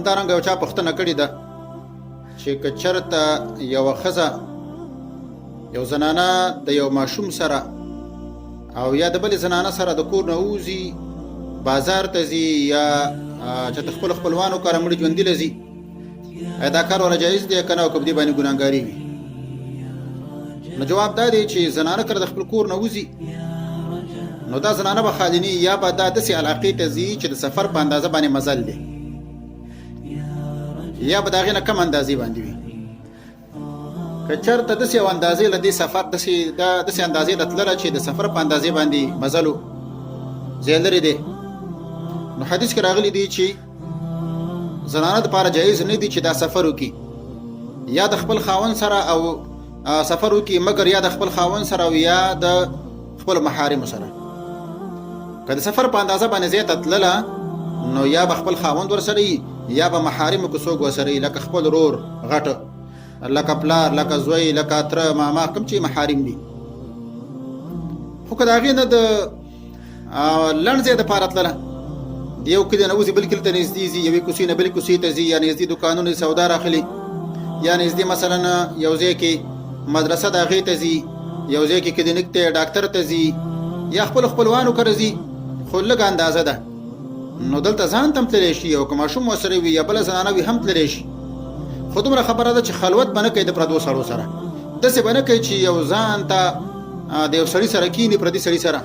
همدارنګه یو چا پوښتنه کړې ده چې که چېرته یوه ښځه یو زنانه د یو ماشوم سره او یا د بلې زنانه سره د کور نه ووځي بازار ته ځي یا چې د خپلو خپلوانو کره مړي ژوندي له ځي ایا دا کار ورله جایز دی که نه او که په دې باندې ګناهګاري وي؟ نو جواب دا دی چې زنانه کله د خپل کور نه وځي نو دا زنانه به خالیني یا به دا داسې علاقې ته ځي چې د سفر په اندازه باندې مزل دی یا به د هغې نه کم اندازې باندې وي. که چېرته داسې یو اندازې له دې سفر داسې اندازې د تلله چې د سفر په اندازې باندې مزل ځای لرې دی نو حدیث کې راغلی دی چې زنانه دپاره جایز نه دي چې دا سفر وکړي یا د خپل خاوند سره او سفر وکړي مګر یا د خپل خاوند سره او یا د خپل محارمو سره. که د سفر په اندازه باندې ځای ته تلله نو یا به خپل خاوند ورسره وي یا به محارمو کې څوک ورسره وي لکه خپل ورور غټ لکه پلار لکه زوی لکه تره ماما کوم چې محارم دي. خو که د هغې نه د لنډ ځای دپاره تلله د یو کلي نه وځي بل کلي ته نږدې ځي یوې کوڅې نه بلې کوڅې ته ځي یا نږدې دوکانونو سودا راخلي یا نږدې مثلا یو ځای کې مدرسه د هغې ته ځي یو ځای کې کلینیک ته ډاکټر ته ځي یا خپلو خپلوانو کره ځي خو لږه اندازه ده نو دلته ځان ته هم تللی شي او که ماشوم ورسره وي یا بله زنانه وي هم تللی شي. خو دومره خبره ده چې خلوت به نه کوي د پردو سړو سره داسې به نه کوي چې یو ځان ته د یو سړي سره کیني پردي سړي سره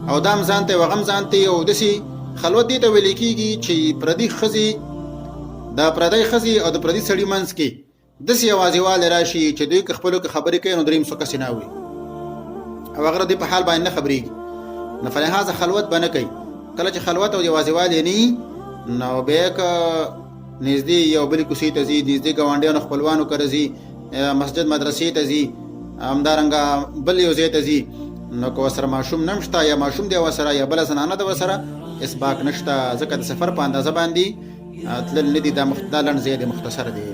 او دا هم ځان ته یو هغه هم ځان ته او داسې خلوت دې ته ویل کېږي چې پردي ښځې د پردی ښځې او د پردي سړي منځ کې داسې یوازېوالی راشي چې دوی که خپلو کې خبرې کوي نو دریم څوک کسې نه اوري او هغه دې په حال باندې نه خبرېږي نو فلهذا خلوت به نه کوي. کله چې خلوت او یوازېوالی نه نو بیا که نږدې یو بلې کوڅې ته ځي نږدې ګاونډیانو خپلوانو کره ځي مسجد مدرسې ته ځي همدارنګه بل یو ځای ته ځي نو که ورسره ماشوم نه شته یا ماشوم دی ورسره یا بله زنانه ده ورسره اسباق نشته ځکه د سفر په اندازه باندې تلل نه دي دا لنډ ځای دی مختصر دی.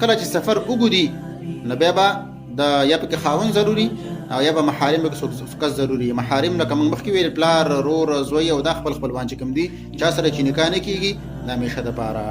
کله چې سفر اوږدي نو بیا به یا پکې خاوند ضروري او یا به محارم پکې څوک ضروري. محارم لکه موږ مخکې ویل پلار رور زوی او دا خپل خپلوان چې کوم دي چا سره چې نکاح نه کېږي د همیشه دپاره.